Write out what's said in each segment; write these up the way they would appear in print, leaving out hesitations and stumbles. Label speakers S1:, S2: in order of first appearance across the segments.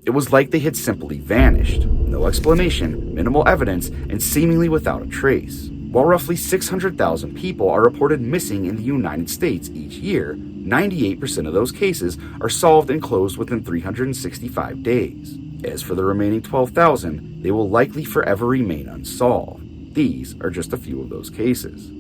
S1: It was like they had simply vanished. No explanation, minimal evidence, and seemingly without a trace. While roughly 600,000 people are reported missing in the United States each year, 98% of those cases are solved and closed within 365 days. As for the remaining 12,000, they will likely forever remain unsolved. These are just a few of those cases.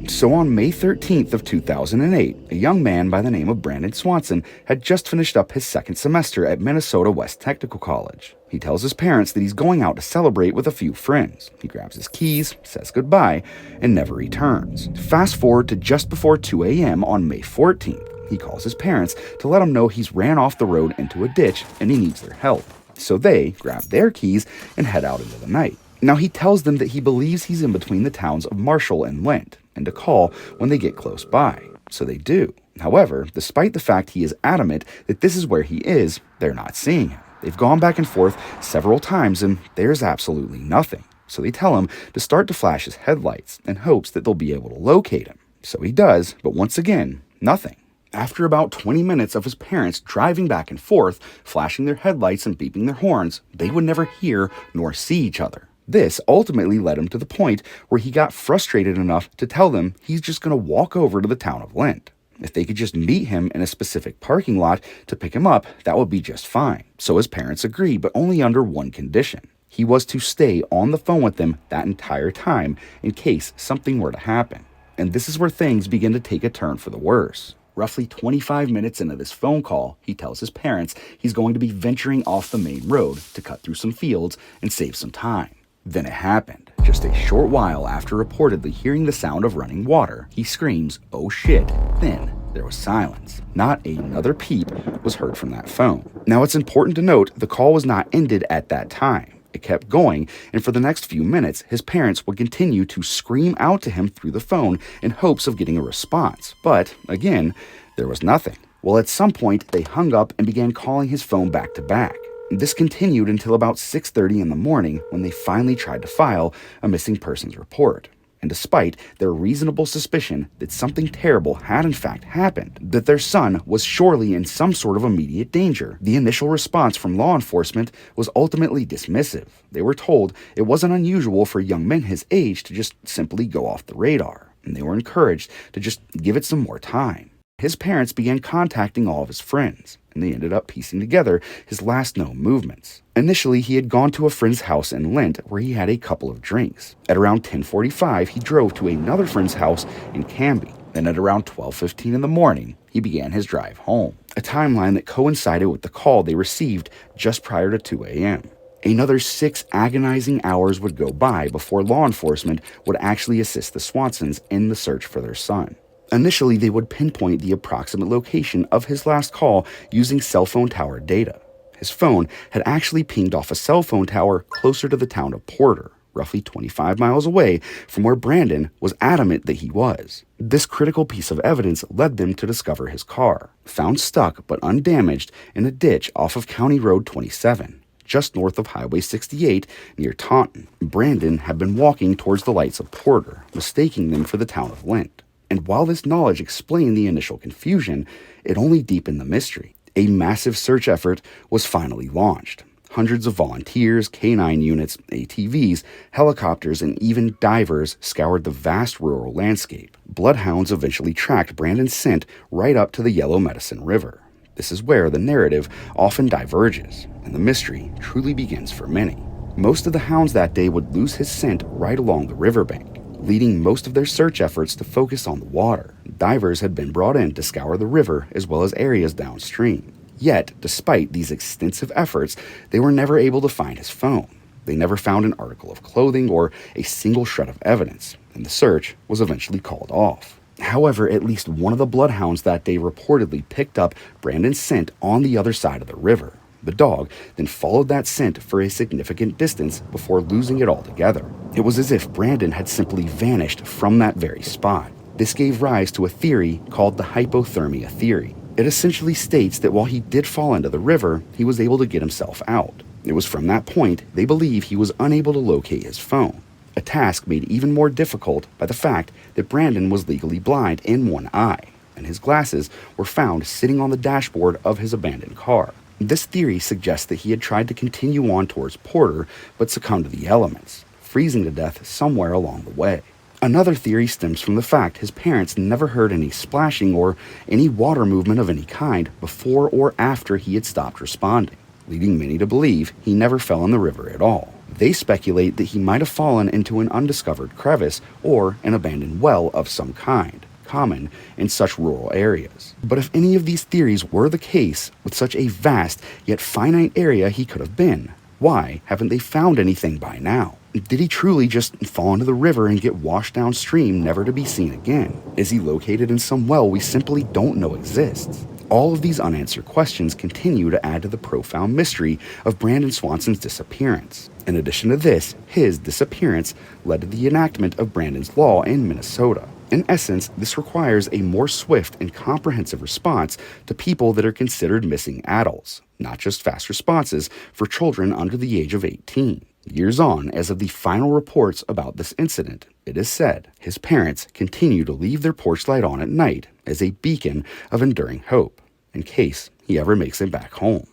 S1: So on May 13th of 2008, a young man by the name of Brandon Swanson had just finished up his second semester at Minnesota West Technical College. He tells his parents that he's going out to celebrate with a few friends. He grabs his keys, says goodbye, and never returns. Fast forward to just before 2 a.m. on May 14th. He calls his parents to let them know he's ran off the road into a ditch and he needs their help. So they grab their keys and head out into the night. Now he tells them that he believes he's in between the towns of Marshall and Lent, and to call when they get close by. So they do. However, despite the fact he is adamant that this is where he is, they're not seeing him. They've gone back and forth several times and there's absolutely nothing. So they tell him to start to flash his headlights in hopes that they'll be able to locate him. So he does, but once again, nothing. After about 20 minutes of his parents driving back and forth, flashing their headlights and beeping their horns, they would never hear nor see each other. This ultimately led him to the point where he got frustrated enough to tell them he's just going to walk over to the town of Lent. If they could just meet him in a specific parking lot to pick him up, that would be just fine. So his parents agree, but only under one condition. He was to stay on the phone with them that entire time in case something were to happen. And this is where things begin to take a turn for the worse. Roughly 25 minutes into this phone call, he tells his parents he's going to be venturing off the main road to cut through some fields and save some time. Then it happened. Just a short while after reportedly hearing the sound of running water, he screams, "Oh shit." Then there was silence. Not another peep was heard from that phone. Now it's important to note the call was not ended at that time. It kept going, and for the next few minutes, his parents would continue to scream out to him through the phone in hopes of getting a response. But again, there was nothing. Well, at some point, they hung up and began calling his phone back to back. This continued until about 6:30 in the morning when they finally tried to file a missing persons report. And despite their reasonable suspicion that something terrible had in fact happened, that their son was surely in some sort of immediate danger, the initial response from law enforcement was ultimately dismissive. They were told it wasn't unusual for young men his age to just simply go off the radar, and they were encouraged to just give it some more time. His parents began contacting all of his friends, and they ended up piecing together his last known movements. Initially, he had gone to a friend's house in Lent where he had a couple of drinks. At around 10:45, he drove to another friend's house in Canby. Then at around 12:15 in the morning, he began his drive home, a timeline that coincided with the call they received just prior to 2 a.m. Another 6 agonizing hours would go by before law enforcement would actually assist the Swansons in the search for their son. Initially, they would pinpoint the approximate location of his last call using cell phone tower data. His phone had actually pinged off a cell phone tower closer to the town of Porter, roughly 25 miles away from where Brandon was adamant that he was. This critical piece of evidence led them to discover his car, found stuck but undamaged in a ditch off of County Road 27. Just north of Highway 68 near Taunton. Brandon had been walking towards the lights of Porter, mistaking them for the town of Lent. And while this knowledge explained the initial confusion, it only deepened the mystery. A massive search effort was finally launched. Hundreds of volunteers, K-9 units, ATVs, helicopters, and even divers scoured the vast rural landscape. Bloodhounds eventually tracked Brandon's scent right up to the Yellow Medicine River. This is where the narrative often diverges, and the mystery truly begins for many. Most of the hounds that day would lose his scent right along the riverbank, leading most of their search efforts to focus on the water. Divers had been brought in to scour the river as well as areas downstream. Yet, despite these extensive efforts, they were never able to find his phone. They never found an article of clothing or a single shred of evidence, and the search was eventually called off. However, at least one of the bloodhounds that day reportedly picked up Brandon's scent on the other side of the river. The dog then followed that scent for a significant distance before losing it altogether. It was as if Brandon had simply vanished from that very spot. This gave rise to a theory called the hypothermia theory. It essentially states that while he did fall into the river, he was able to get himself out. It was from that point they believe he was unable to locate his phone, a task made even more difficult by the fact that Brandon was legally blind in one eye. and his glasses were found sitting on the dashboard of his abandoned car. This theory suggests that he had tried to continue on towards Porter, but succumbed to the elements, freezing to death somewhere along the way. Another theory stems from the fact his parents never heard any splashing or any water movement of any kind before or after he had stopped responding, leading many to believe he never fell in the river at all. They speculate that he might have fallen into an undiscovered crevice or an abandoned well of some kind, common in such rural areas. But if any of these theories were the case, with such a vast yet finite area he could have been, why haven't they found anything by now? Did he truly just fall into the river and get washed downstream, never to be seen again? Is he located in some well we simply don't know exists? All of these unanswered questions continue to add to the profound mystery of Brandon Swanson's disappearance. In addition to this, his disappearance led to the enactment of Brandon's Law in Minnesota. In essence, this requires a more swift and comprehensive response to people that are considered missing adults, not just fast responses for children under the age of 18. Years on, as of the final reports about this incident, it is said his parents continue to leave their porch light on at night as a beacon of enduring hope, in case he ever makes it back home.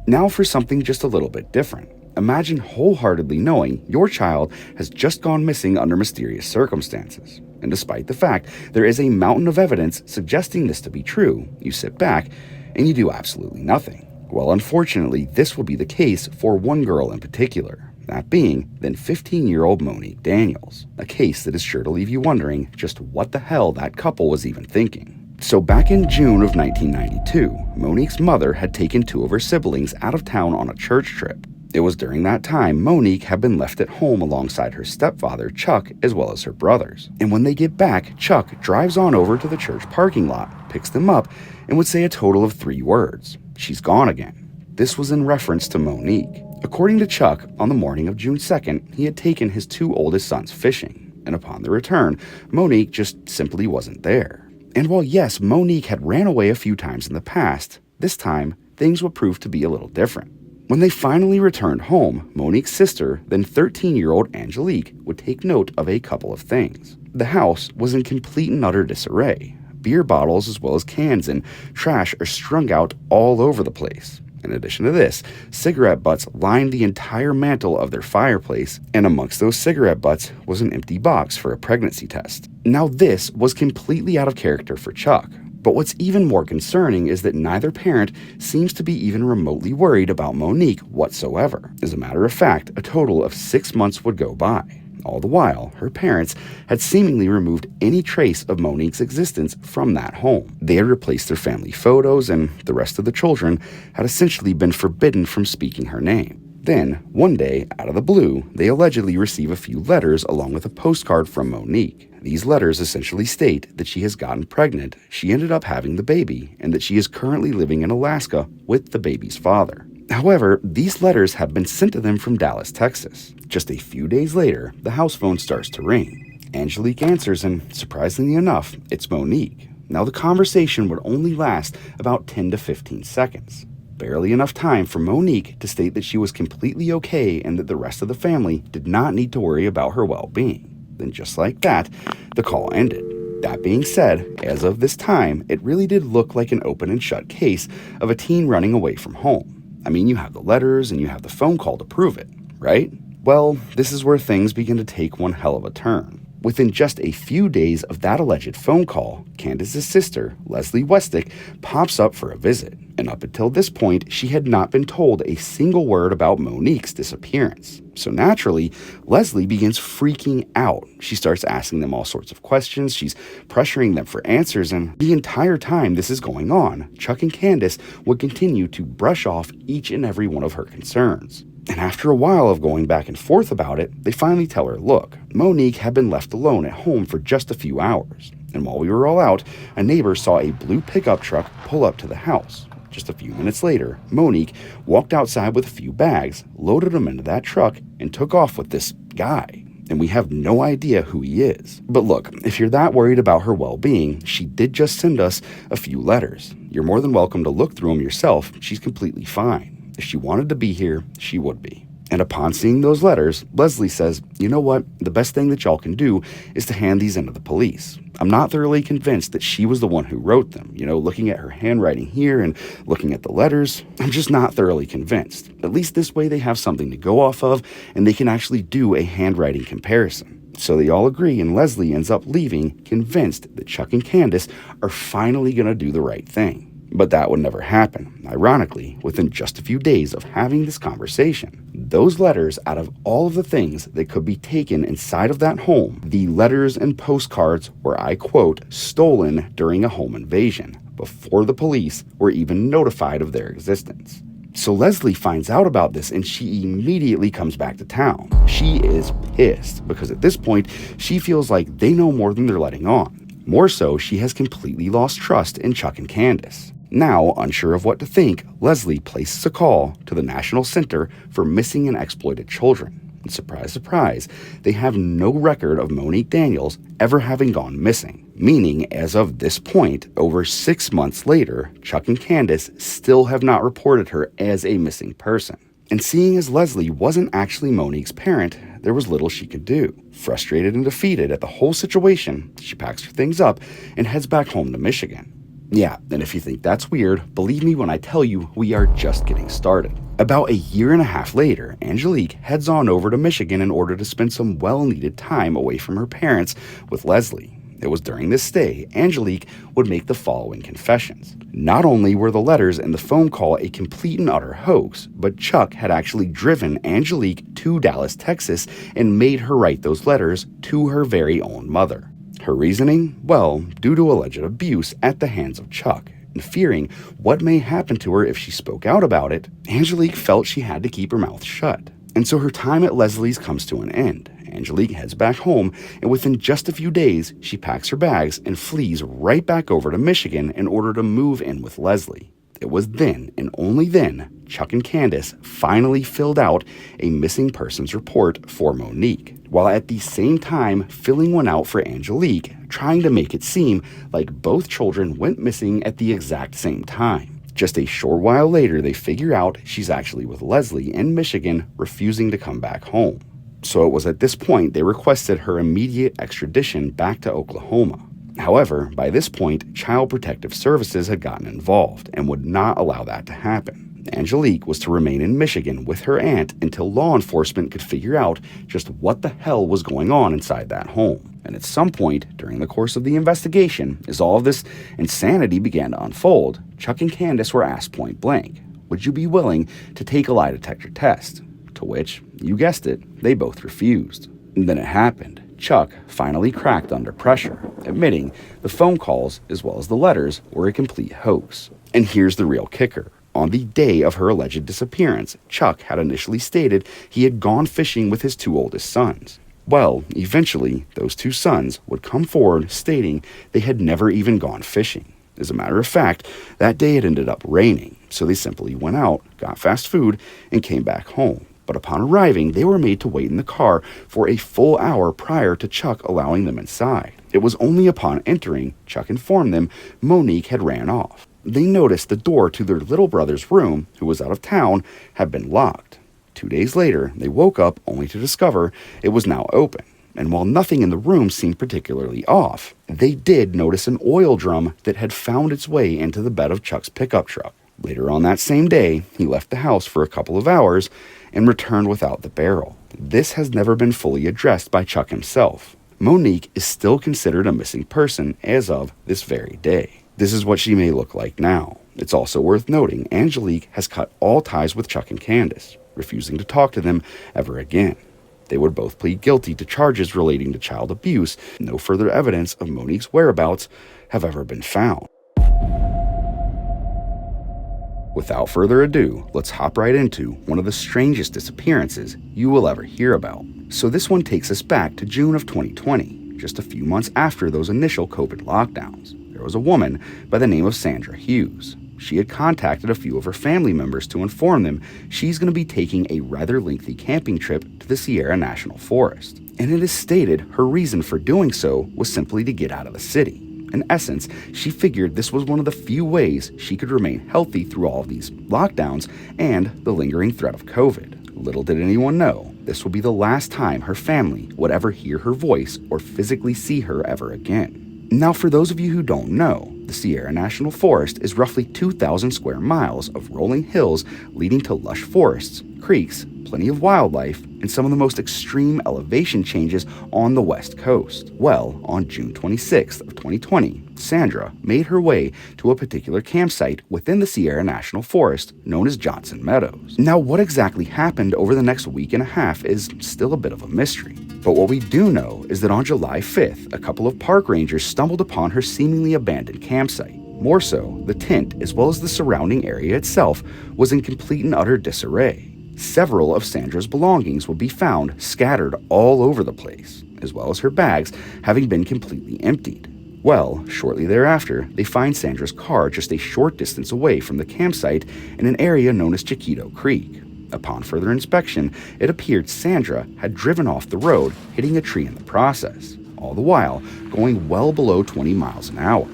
S1: Now for something just a little bit different. Imagine wholeheartedly knowing your child has just gone missing under mysterious circumstances. And despite the fact there is a mountain of evidence suggesting this to be true, you sit back and you do absolutely nothing. Well, unfortunately, this will be the case for one girl in particular, that being then 15-year-old Monique Daniels, a case that is sure to leave you wondering just what the hell that couple was even thinking. So back in June of 1992, Monique's mother had taken two of her siblings out of town on a church trip. It was during that time Monique had been left at home alongside her stepfather, Chuck, as well as her brothers. And when they get back, Chuck drives on over to the church parking lot, picks them up, and would say a total of 3 words. "She's gone again." This was in reference to Monique. According to Chuck, on the morning of June 2nd, he had taken his 2 oldest sons fishing, and upon the return, Monique just simply wasn't there. And while yes, Monique had ran away a few times in the past, this time, things would prove to be a little different. When they finally returned home, Monique's sister, then 13-year-old Angelique, would take note of a couple of things. The house was in complete and utter disarray. Beer bottles as well as cans and trash are strung out all over the place. In addition to this, cigarette butts lined the entire mantle of their fireplace, and amongst those cigarette butts was an empty box for a pregnancy test. Now this was completely out of character for Chuck, but what's even more concerning is that neither parent seems to be even remotely worried about Monique whatsoever. As a matter of fact, a total of 6 months would go by. All the while, her parents had seemingly removed any trace of Monique's existence from that home. They had replaced their family photos, and the rest of the children had essentially been forbidden from speaking her name. Then, one day, out of the blue, they allegedly receive a few letters along with a postcard from Monique. These letters essentially state that she has gotten pregnant, she ended up having the baby, and that she is currently living in Alaska with the baby's father. However, these letters have been sent to them from Dallas, Texas. Just a few days later, the house phone starts to ring. Angelique answers, and surprisingly enough, it's Monique. Now, the conversation would only last about 10 to 15 seconds. Barely enough time for Monique to state that she was completely okay and that the rest of the family did not need to worry about her well-being. Then just like that, the call ended. That being said, as of this time, it really did look like an open and shut case of a teen running away from home. I mean, you have the letters and you have the phone call to prove it, right? Well, this is where things begin to take one hell of a turn. Within just a few days of that alleged phone call, Candace's sister, Leslie Westick, pops up for a visit. And up until this point, she had not been told a single word about Monique's disappearance. So naturally, Leslie begins freaking out. She starts asking them all sorts of questions. She's pressuring them for answers. And the entire time this is going on, Chuck and Candace would continue to brush off each and every one of her concerns. And after a while of going back and forth about it, they finally tell her, look, Monique had been left alone at home for just a few hours. And while we were all out, a neighbor saw a blue pickup truck pull up to the house. Just a few minutes later, Monique walked outside with a few bags, loaded them into that truck, and took off with this guy. And we have no idea who he is. But look, if you're that worried about her well-being, she did just send us a few letters. You're more than welcome to look through them yourself. She's completely fine. If she wanted to be here, she would be. And upon seeing those letters, Leslie says, "You know what? The best thing that y'all can do is to hand these in to the police. I'm not thoroughly convinced that she was the one who wrote them. Looking at her handwriting here and looking at the letters, I'm just not thoroughly convinced. At least this way they have something to go off of and they can actually do a handwriting comparison." So they all agree, and Leslie ends up leaving, convinced that Chuck and Candace are finally going to do the right thing. But that would never happen. Ironically, within just a few days of having this conversation, those letters, out of all of the things that could be taken inside of that home, the letters and postcards were, I quote, "stolen during a home invasion," before the police were even notified of their existence. So Leslie finds out about this and she immediately comes back to town. She is pissed because at this point, she feels like they know more than they're letting on. More so, she has completely lost trust in Chuck and Candace. Now, unsure of what to think, Leslie places a call to the National Center for Missing and Exploited Children. And surprise, surprise, they have no record of Monique Daniels ever having gone missing. Meaning, as of this point, over 6 months later, Chuck and Candace still have not reported her as a missing person. And seeing as Leslie wasn't actually Monique's parent, there was little she could do. Frustrated and defeated at the whole situation, she packs her things up and heads back home to Michigan. Yeah, and if you think that's weird, believe me when I tell you we are just getting started. About a year and a half later, Angelique heads on over to Michigan in order to spend some well-needed time away from her parents with Leslie. It was during this stay, Angelique would make the following confessions. Not only were the letters and the phone call a complete and utter hoax, but Chuck had actually driven Angelique to Dallas, Texas, and made her write those letters to her very own mother. Her reasoning? Well, due to alleged abuse at the hands of Chuck, and fearing what may happen to her if she spoke out about it, Angelique felt she had to keep her mouth shut. And so her time at Leslie's comes to an end. Angelique heads back home, and within just a few days, she packs her bags and flees right back over to Michigan in order to move in with Leslie. It was then, and only then, Chuck and Candace finally filled out a missing persons report for Monique, while at the same time filling one out for Angelique, trying to make it seem like both children went missing at the exact same time. Just a short while later, they figure out she's actually with Leslie in Michigan, refusing to come back home. So it was at this point they requested her immediate extradition back to Oklahoma. However, by this point, Child Protective Services had gotten involved and would not allow that to happen. Angelique was to remain in Michigan with her aunt until law enforcement could figure out just what the hell was going on inside that home. And at some point during the course of the investigation, as all of this insanity began to unfold, Chuck and Candace were asked point blank, "Would you be willing to take a lie detector test?" To which, you guessed it, they both refused. And then it happened. Chuck finally cracked under pressure, admitting the phone calls as well as the letters were a complete hoax. And here's the real kicker. On the day of her alleged disappearance, Chuck had initially stated he had gone fishing with his two oldest sons. Well, eventually, those two sons would come forward stating they had never even gone fishing. As a matter of fact, that day it ended up raining, so they simply went out, got fast food, and came back home. But upon arriving, they were made to wait in the car for a full hour prior to Chuck allowing them inside. It was only upon entering, Chuck informed them Monique had ran off. They noticed the door to their little brother's room, who was out of town, had been locked. 2 days later, they woke up only to discover it was now open. And while nothing in the room seemed particularly off, they did notice an oil drum that had found its way into the bed of Chuck's pickup truck. Later on that same day, he left the house for a couple of hours and returned without the barrel. This has never been fully addressed by Chuck himself. Monique is still considered a missing person as of this very day. This is what she may look like now. It's also worth noting Angelique has cut all ties with Chuck and Candace, refusing to talk to them ever again. They would both plead guilty to charges relating to child abuse. No further evidence of Monique's whereabouts have ever been found. Without further ado, let's hop right into one of the strangest disappearances you will ever hear about. So this one takes us back to June of 2020, just a few months after those initial COVID lockdowns. There was a woman by the name of Sandra Hughes. She had contacted a few of her family members to inform them she's going to be taking a rather lengthy camping trip to the Sierra National Forest. And it is stated her reason for doing so was simply to get out of the city. In essence, she figured this was one of the few ways she could remain healthy through all of these lockdowns and the lingering threat of COVID. Little did anyone know, this would be the last time her family would ever hear her voice or physically see her ever again. Now, for those of you who don't know, the Sierra National Forest is roughly 2,000 square miles of rolling hills leading to lush forests, creeks, plenty of wildlife, and some of the most extreme elevation changes on the West Coast. Well, on June 26th of 2020, Sandra made her way to a particular campsite within the Sierra National Forest known as Johnson Meadows. Now, what exactly happened over the next week and a half is still a bit of a mystery. But what we do know is that on July 5th, a couple of park rangers stumbled upon her seemingly abandoned campsite. More so, the tent, as well as the surrounding area itself, was in complete and utter disarray. Several of Sandra's belongings would be found scattered all over the place, as well as her bags having been completely emptied. Well, shortly thereafter, they find Sandra's car just a short distance away from the campsite in an area known as Chiquito Creek. Upon further inspection, it appeared Sandra had driven off the road, hitting a tree in the process, all the while going well below 20 miles an hour.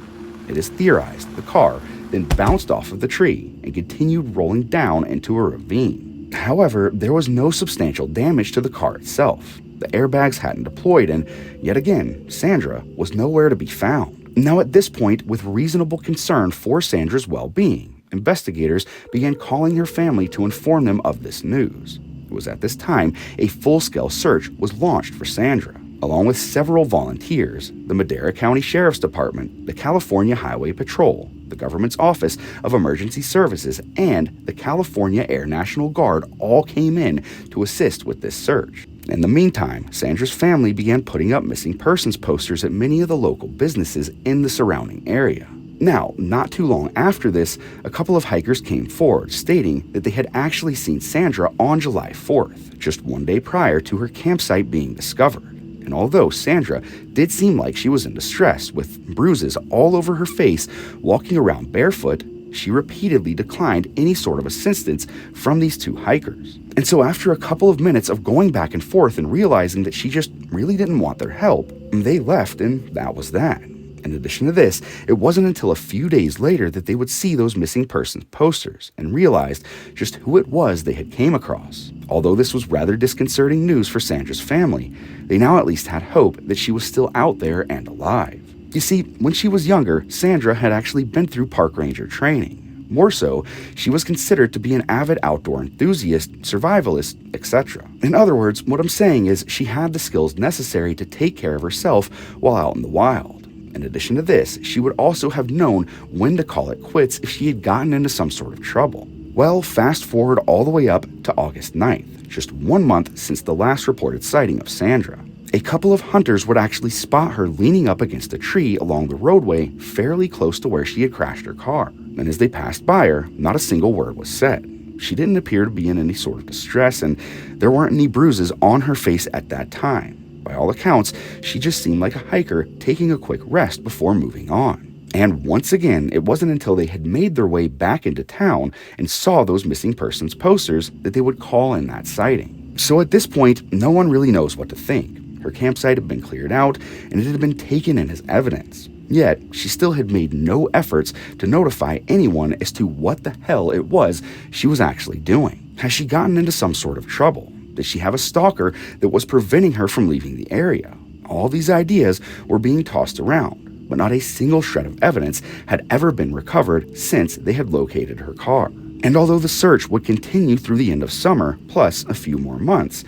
S1: It is theorized the car then bounced off of the tree and continued rolling down into a ravine. However, there was no substantial damage to the car itself. The airbags hadn't deployed, and yet again, Sandra was nowhere to be found. Now, at this point, with reasonable concern for Sandra's well-being, investigators began calling her family to inform them of this news. It was at this time a full-scale search was launched for Sandra. Along with several volunteers, the Madera County Sheriff's Department, the California Highway Patrol, the government's Office of Emergency Services, and the California Air National Guard all came in to assist with this search. In the meantime, Sandra's family began putting up missing persons posters at many of the local businesses in the surrounding area. Now, not too long after this, a couple of hikers came forward stating that they had actually seen Sandra on July 4th, just one day prior to her campsite being discovered. And although Sandra did seem like she was in distress, with bruises all over her face, walking around barefoot, she repeatedly declined any sort of assistance from these two hikers. And so after a couple of minutes of going back and forth and realizing that she just really didn't want their help, they left, and that was that. In addition to this, it wasn't until a few days later that they would see those missing persons posters and realized just who it was they had came across. Although this was rather disconcerting news for Sandra's family, they now at least had hope that she was still out there and alive. You see, when she was younger, Sandra had actually been through park ranger training. More so, she was considered to be an avid outdoor enthusiast, survivalist, etc. In other words, what I'm saying is she had the skills necessary to take care of herself while out in the wild. In addition to this, she would also have known when to call it quits if she had gotten into some sort of trouble. Well, fast forward all the way up to August 9th, just 1 month since the last reported sighting of Sandra. A couple of hunters would actually spot her leaning up against a tree along the roadway fairly close to where she had crashed her car. And as they passed by her, not a single word was said. She didn't appear to be in any sort of distress, and there weren't any bruises on her face at that time. By all accounts, she just seemed like a hiker taking a quick rest before moving on. And once again, it wasn't until they had made their way back into town and saw those missing persons posters that they would call in that sighting. So at this point, no one really knows what to think. Her campsite had been cleared out, and it had been taken in as evidence. Yet, she still had made no efforts to notify anyone as to what the hell it was she was actually doing. Has she gotten into some sort of trouble? Did she have a stalker that was preventing her from leaving the area? All these ideas were being tossed around, but not a single shred of evidence had ever been recovered since they had located her car. And although the search would continue through the end of summer, plus a few more months,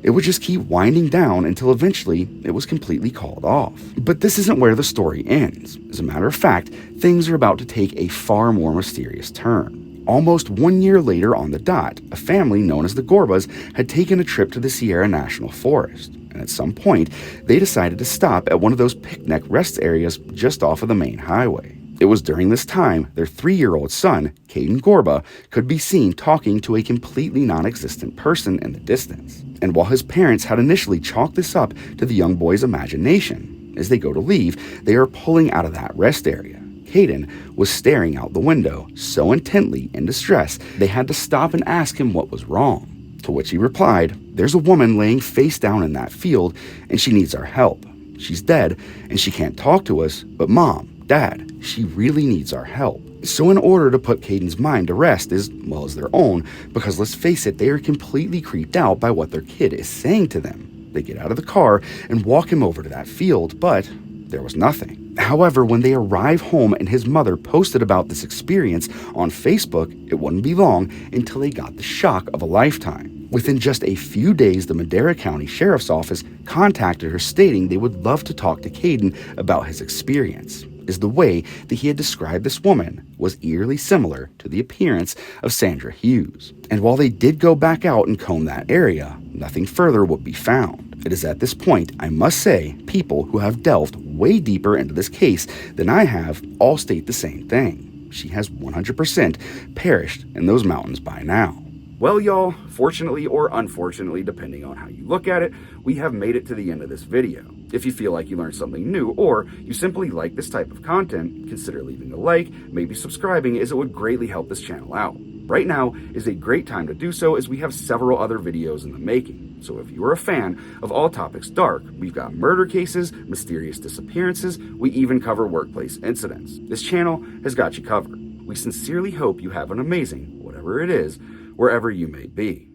S1: it would just keep winding down until eventually it was completely called off. But this isn't where the story ends. As a matter of fact, things are about to take a far more mysterious turn. Almost 1 year later on the dot, a family known as the Gorbas had taken a trip to the Sierra National Forest, and at some point, they decided to stop at one of those picnic rest areas just off of the main highway. It was during this time their 3-year-old son, Caden Gorba, could be seen talking to a completely non-existent person in the distance. And while his parents had initially chalked this up to the young boy's imagination, as they go to leave, they are pulling out of that rest area. Caden was staring out the window so intently in distress, they had to stop and ask him what was wrong. To which he replied, "There's a woman laying face down in that field, and she needs our help. She's dead, and she can't talk to us, but Mom, Dad, she really needs our help." So in order to put Caden's mind to rest as well as their own, because let's face it, they are completely creeped out by what their kid is saying to them, they get out of the car and walk him over to that field, but there was nothing. However, when they arrive home and his mother posted about this experience on Facebook, it wouldn't be long until they got the shock of a lifetime. Within just a few days, the Madera County Sheriff's Office contacted her stating they would love to talk to Caden about his experience, as the way that he had described this woman was eerily similar to the appearance of Sandra Hughes. And while they did go back out and comb that area, nothing further would be found. It is at this point, I must say, people who have delved way deeper into this case than I have all state the same thing. She has 100% perished in those mountains by now. Well, y'all, fortunately or unfortunately, depending on how you look at it, we have made it to the end of this video. If you feel like you learned something new, or you simply like this type of content, consider leaving a like, maybe subscribing, as it would greatly help this channel out. Right now is a great time to do so, as we have several other videos in the making. So if you are a fan of all topics dark, we've got murder cases, mysterious disappearances, we even cover workplace incidents. This channel has got you covered. We sincerely hope you have an amazing, whatever it is, wherever you may be.